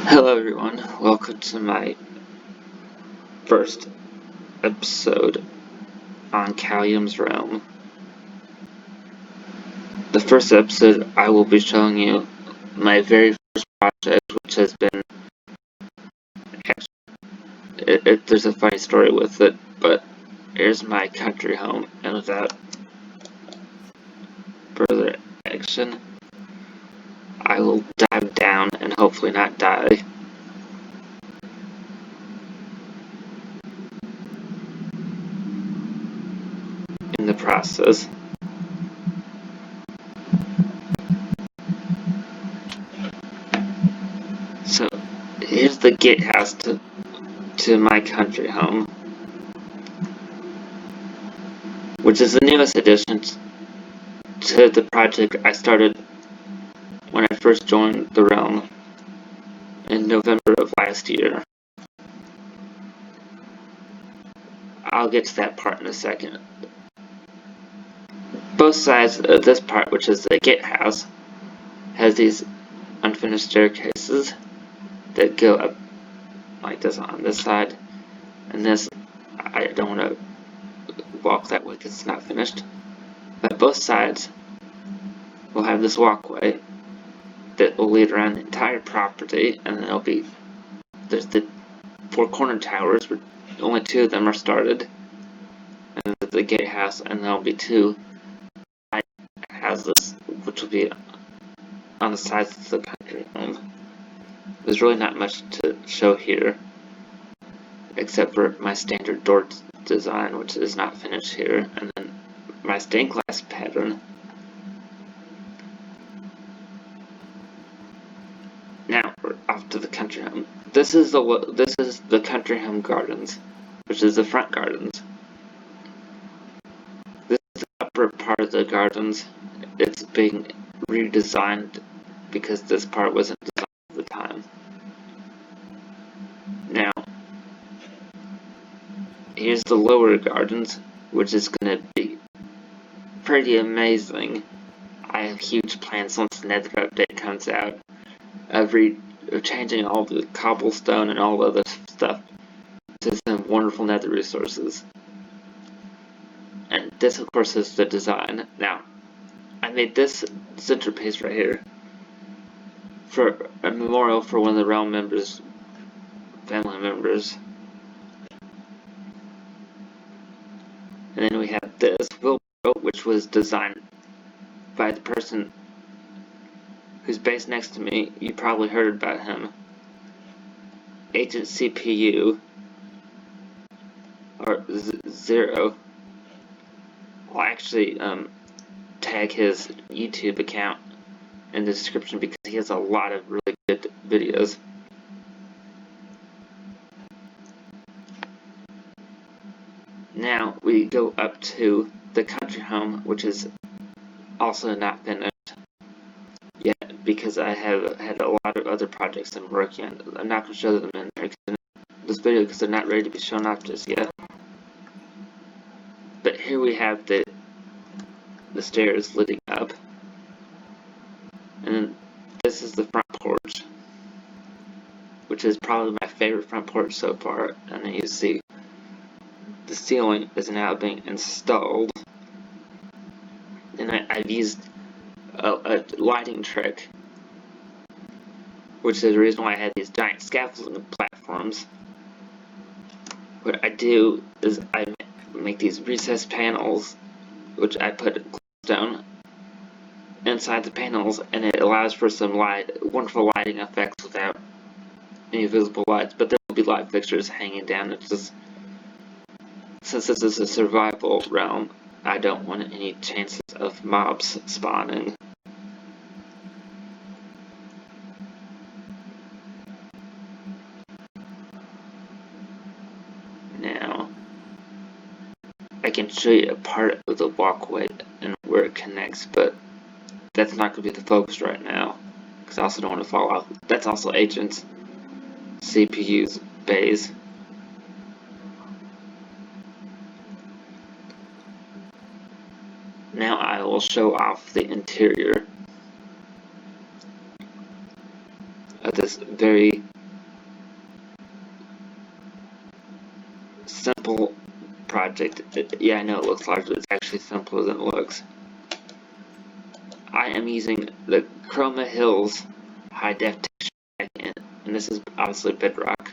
Hello everyone, welcome to my first episode on Callum's Realm. The first episode I will be showing you my very first project, which has been... there's a funny story with it, but here's my country home, and without further action, I will dive down and hopefully not die. In the process. So, here's the Gatehouse to my country home, which is the newest addition to the project I started when I first joined the realm in November of last year. I'll get to that part in a second. Both sides of this part, which is the Gatehouse, has these unfinished staircases that go up like this on this side, and this, I don't want to walk that way because it's not finished, but both sides will have this walkway that will lead around the entire property, and then there's the four corner towers, but only two of them are started, and then the Gatehouse, and there'll be two houses, which will be on the sides of the country home. There's really not much to show here, except for my standard door design, which is not finished here, and then my stained glass pattern. Now we're off to the country home. This is the country home gardens, which is the front gardens. This is the upper part of the gardens. It's being redesigned because this part wasn't designed at the time. Now, here's the lower gardens, which is going to be pretty amazing. I have huge plans once the Nether update comes out of changing all the cobblestone and all the other stuff to some wonderful Nether resources. And this, of course, is the design. Now, I made this centerpiece right here for a memorial for one of the realm members, family members. And then we have this wheelbarrow, which was designed by the person who's based next to me. You probably heard about him. Agent CPU, or Zer0. I'll actually tag his YouTube account in the description because he has a lot of really good videos. Now we go up to the country home, which is also not finished yet because I have had a lot of other projects I'm working on. I'm not going to show them in this video because they're not ready to be shown off just yet. But here we have the stairs leading up, and then this is the front porch, which is probably my favorite front porch so far. And then you see the ceiling is now being installed, and I've used a lighting trick, which is the reason why I had these giant scaffolding platforms. What I do is I make these recessed panels, which I put glowstone inside the panels, and it allows for some wonderful lighting effects without any visible lights, but there will be light fixtures hanging down. It's just, since this is a survival realm, I don't want any chances of mobs spawning. Now, I can show you a part of the walkway and where it connects, but that's not going to be the focus right now, because I also don't want to fall off. That's also Agent CPU's base. Now I will show off the interior of this very simple project. Yeah, I know it looks large, but it's actually simpler than it looks. I am using the Chroma Hills high def texture pack, and this is obviously Bedrock.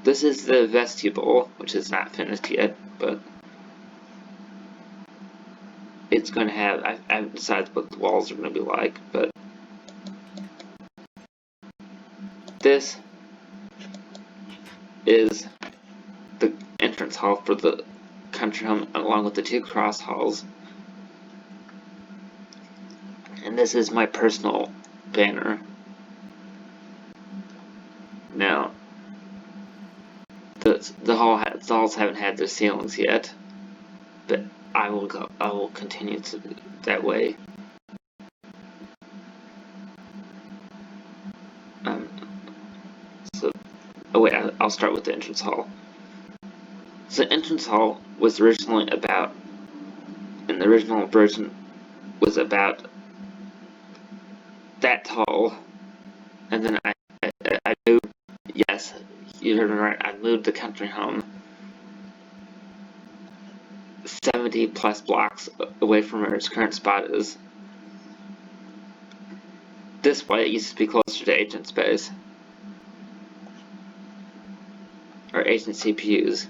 This is the vestibule, which is not finished yet, but it's going to have, I haven't decided what the walls are going to be like, but this is the entrance hall for the country home, along with the 2 cross halls. And this is my personal banner. Now, the halls haven't had their ceilings yet, but I will continue to that way. Oh wait, I'll start with the entrance hall. So the entrance hall was originally about, in the original version, was about that tall, and then I moved, yes, you heard me right, I moved the country home 70 plus blocks away from where its current spot is. This way it used to be closer to agent space, or agent CPUs.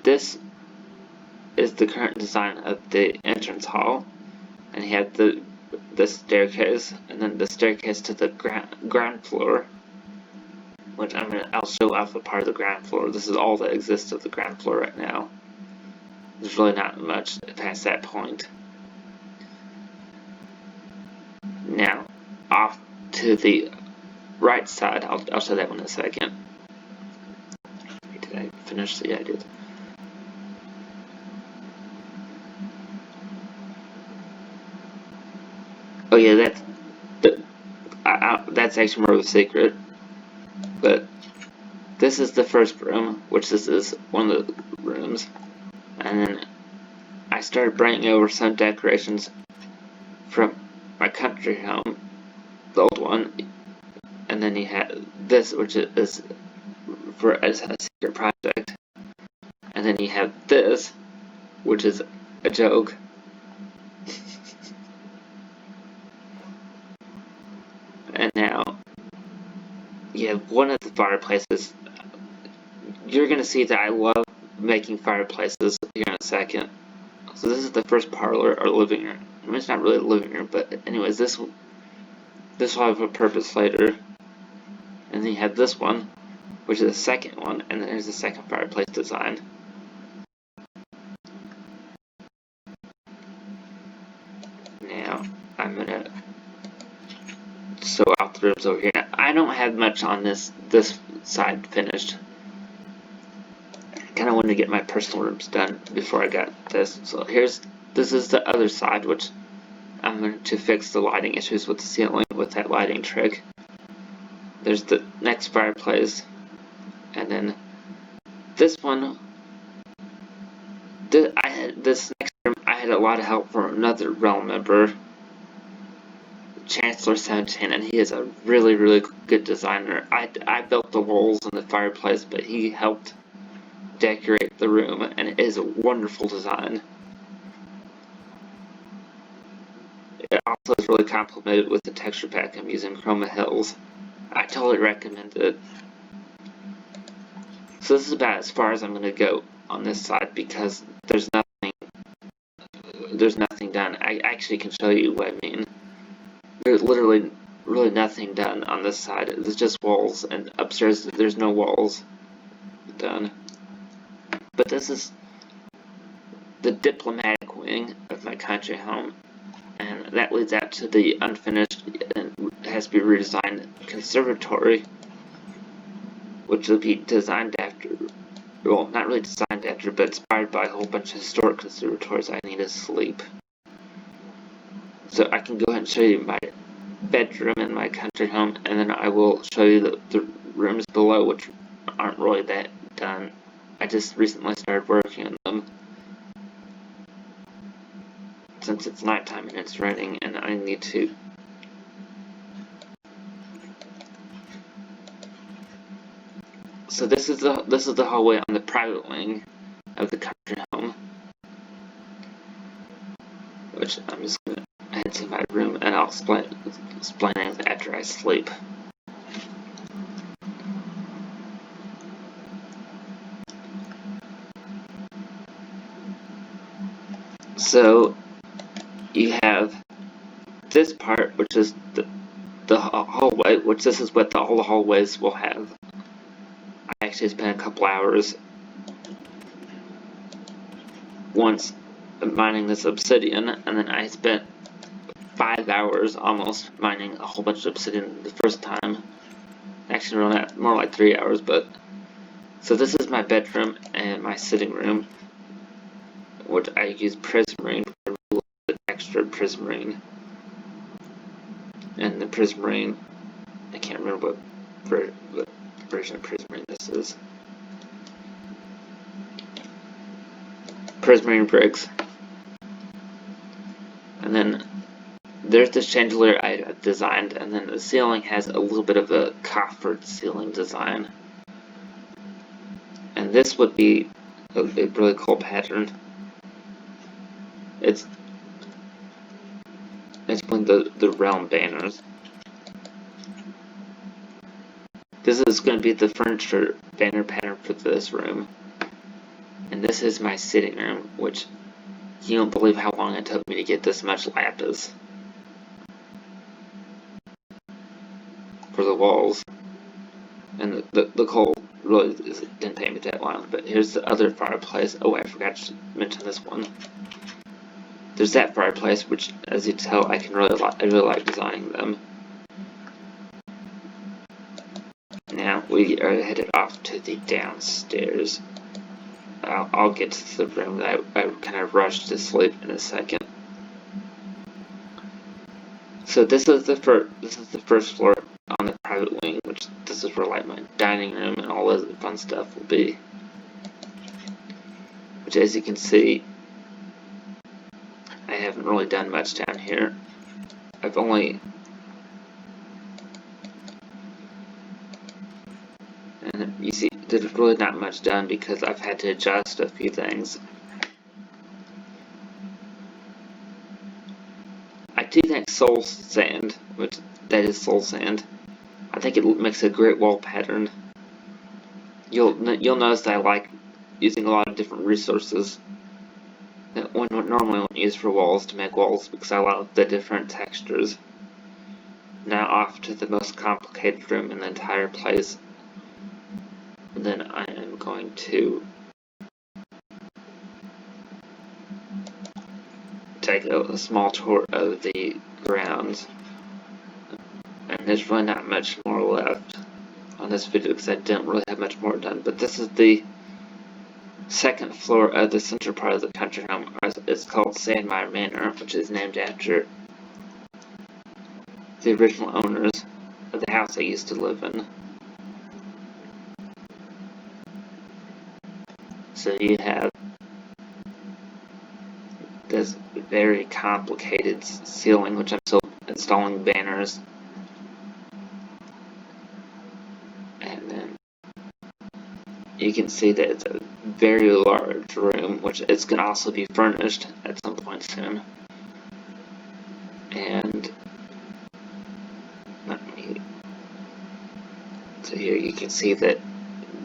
This is the current design of the entrance hall, and you have the staircase, and then the staircase to the ground floor, which I'll show off a part of the ground floor. This is all that exists of the ground floor right now. There's really not much past that point. Now, off to the right side, I'll show that one in a second. Did I finish? Yeah, I did. Oh yeah, that's actually more of a secret. But this is the first room, which this is one of the rooms, and then I started bringing over some decorations from my country home, the old one, and then you have this, which is for a secret project, and then you have this, which is a joke. And now you have one of the fireplaces. You're gonna see that I love making fireplaces here in a second. So this is the first parlor or living room. I mean, it's not really a living room, but anyways, this will have a purpose later. And then you have this one, which is the second one, and then there's the second fireplace design. Now I'm gonna show off the rooms over here. Now, I don't have much on this side finished. I kind of wanted to get my personal rooms done before I got this. So this is the other side, which I'm going to fix the lighting issues with the ceiling with that lighting trick. There's the next fireplace, and then this one. This next room, I had a lot of help from another realm member, Chancellor17, and he is a really, really good designer. I built the walls and the fireplace, but he helped decorate the room, and it is a wonderful design. It also is really complemented with the texture pack I'm using, Chroma Hills. I totally recommend it. So this is about as far as I'm going to go on this side because there's nothing done. I actually can show you what I mean. There's literally really nothing done on this side. It's just walls, and upstairs there's no walls done. But this is the diplomatic wing of my country home, and that leads out to the unfinished and has to be redesigned conservatory, which will be designed after, well, not really designed after, but inspired by a whole bunch of historic conservatories I need to sleep. So I can go ahead and show you my bedroom in my country home, and then I will show you the rooms below, which aren't really that done. I just recently started working on them. since it's nighttime and it's raining, and I need to So this is the hallway on the private wing of the country home, which I'm just gonna head to my room and I'll explain it after I sleep. So you have this part, which is the hallway, which this is what all the hallways will have. I actually spent a couple hours once mining this obsidian, and then I spent 5 hours almost mining a whole bunch of obsidian the first time. Actually, more like 3 hours, but so this is my bedroom and my sitting room, which I use prismarine, the textured prismarine, and the prismarine, I can't remember what version of prismarine this is. Prismarine bricks, and then there's this chandelier I designed, and then the ceiling has a little bit of a coffered ceiling design. And this would be a really cool pattern. It's one of the realm banners. This is going to be the furniture banner pattern for this room. And this is my sitting room, which you don't believe how long it took me to get this much lapis for the walls. And the coal really didn't take me that long. But here's the other fireplace. Oh, I forgot to mention this one. There's that fireplace, which, as you tell, I really like designing them. Now we are headed off to the downstairs. I'll get to the room that I kind of rushed to sleep in a second. So this is the first floor on the private wing, which this is where like my dining room and all the fun stuff will be. Which, as you can see, I haven't really done much down here. I've only and you see there's really not much done because I've had to adjust a few things. I do think soul sand, which that is soul sand. I think it makes a great wall pattern. You'll notice that I like using a lot of different resources that one normally won't use for walls to make walls because I like the different textures. Now off to the most complicated room in the entire place. And then I am going to take a small tour of the grounds. And there's really not much more left on this video because I didn't really have much more done. But this is the second floor of the center part of the country home. It's called Manor, which is named after the original owners of the house I used to live in. So you have this very complicated ceiling, which I'm still installing banners. And then you can see that it's a very large room, which is going to also be furnished at some point soon. And so here you can see that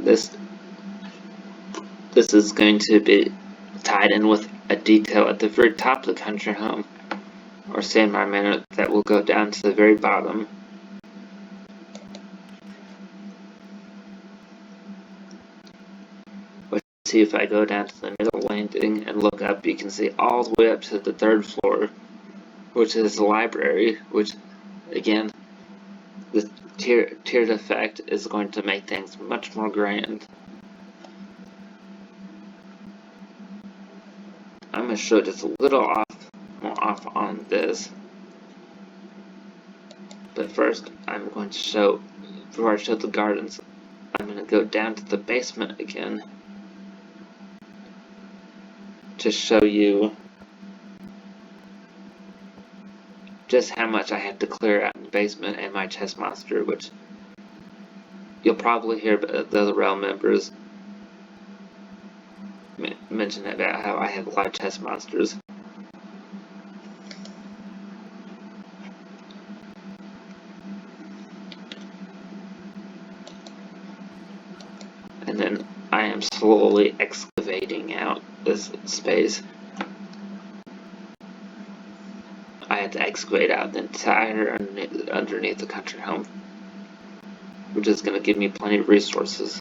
this is going to be tied in with a detail at the very top of the country home, or Manor, that will go down to the very bottom. Let's see if I go down to the middle landing and look up, you can see all the way up to the third floor, which is the library, which, again, the tiered effect is going to make things much more grand. I'm going to show just a little more off on this. But first, I'm going to show, before I show the gardens, I'm going to go down to the basement again to show you just how much I have to clear out in the basement and my chest monster, which you'll probably hear the other realm members mention about how I have a lot of chest monsters. And then I am slowly excavating out this space. I had to excavate out the entire underneath the country home, which is going to give me plenty of resources.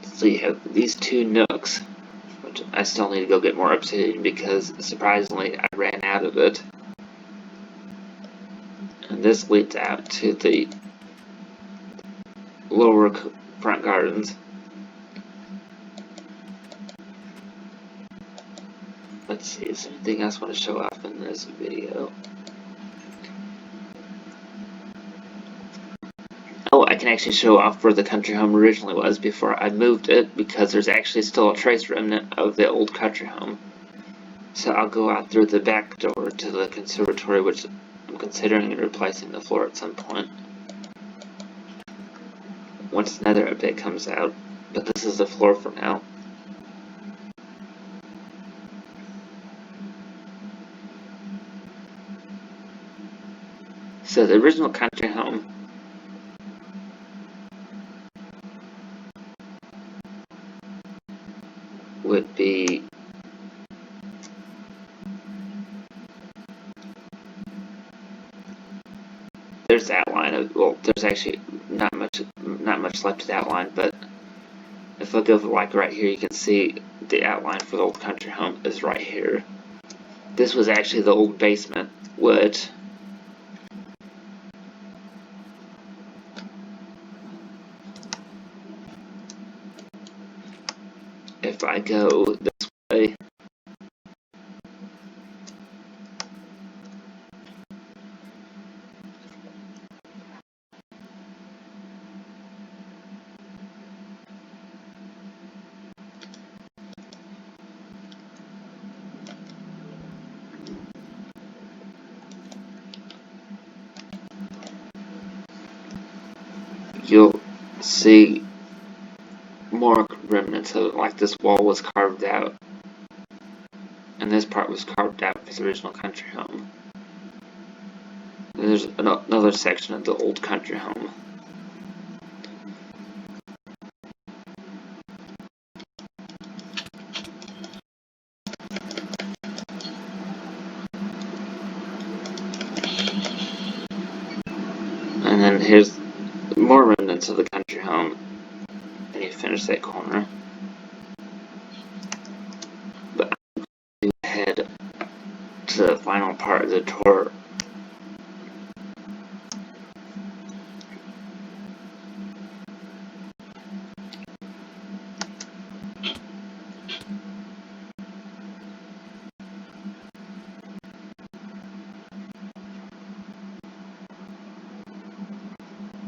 So you have these two nooks, which I still need to go get more obsidian because surprisingly I ran out of it. And this leads out to the lower front gardens. Let's see, is there anything else I want to show off in this video? Oh, I can actually show off where the country home originally was before I moved it, because there's actually still a trace remnant of the old country home. So I'll go out through the back door to the conservatory, which I'm considering replacing the floor at some point once another update comes out, but this is the floor for now. So the original country home would be there's the outline of, well, there's actually not much left of the outline, but if I go like right here, you can see the outline for the old country home is right here. This was actually the old basement, which if I go this way, you'll see more remnants of it, like this wall was carved out, and this part was carved out for the original country home. And there's another section of the old country home. And then here's more remnants of the country home, and you finish that corner. But I'm going to head to the final part of the tour.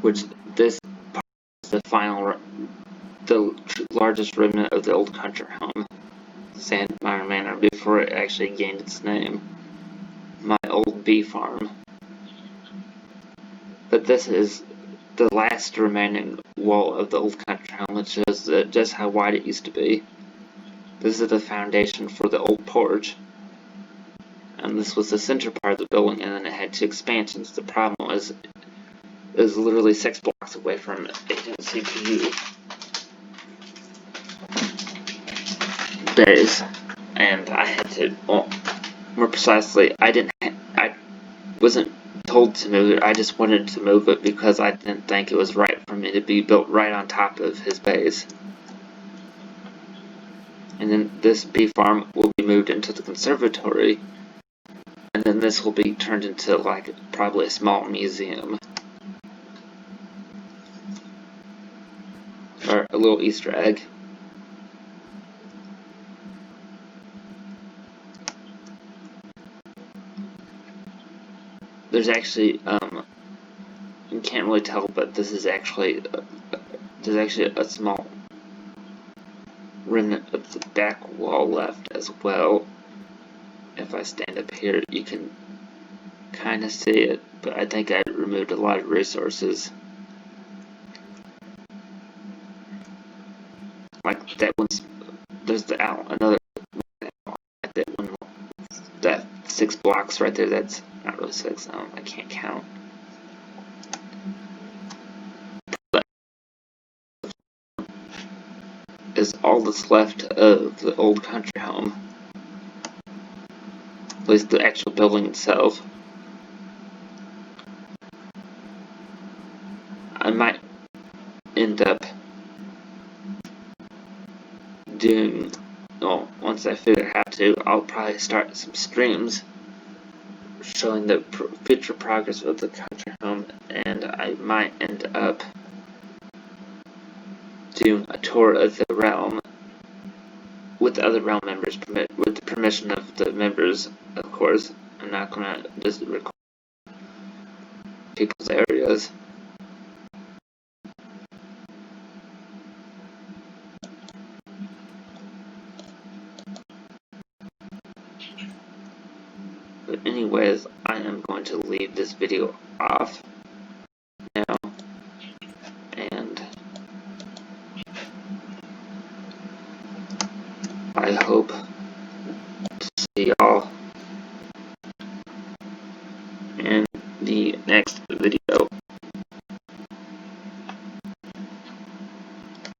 Which this part is the largest remnant of the old country home, Manor, before it actually gained its name. My old bee farm. But this is the last remaining wall of the old country home, which shows just how wide it used to be. This is the foundation for the old porch. And this was the center part of the building, and then it had two expansions. The problem was it was literally 6 blocks away from a CPU base, and I had to, well, more precisely, I wasn't told to move it, I just wanted to move it because I didn't think it was right for me to be built right on top of his base. And then this bee farm will be moved into the conservatory, and then this will be turned into like probably a small museum. Or a little Easter egg. There's actually, you can't really tell, but this is actually, there's actually a small remnant of the back wall left as well. If if I stand up here, you can kind of see it, but I think I removed a lot of resources. Like that one's, there's another, like that one, that 6 blocks right there, that's not really 6, I can't count. But is all that's left of the old country home. At least the actual building itself. I might end up doing, well, once I figure out how to, I'll probably start some streams showing the future progress of the country home, and I might end up doing a tour of the realm with the other realm members, with the permission of the members, of course. I'm not gonna just record people's areas. But anyways, I am going to leave this video off now, and I hope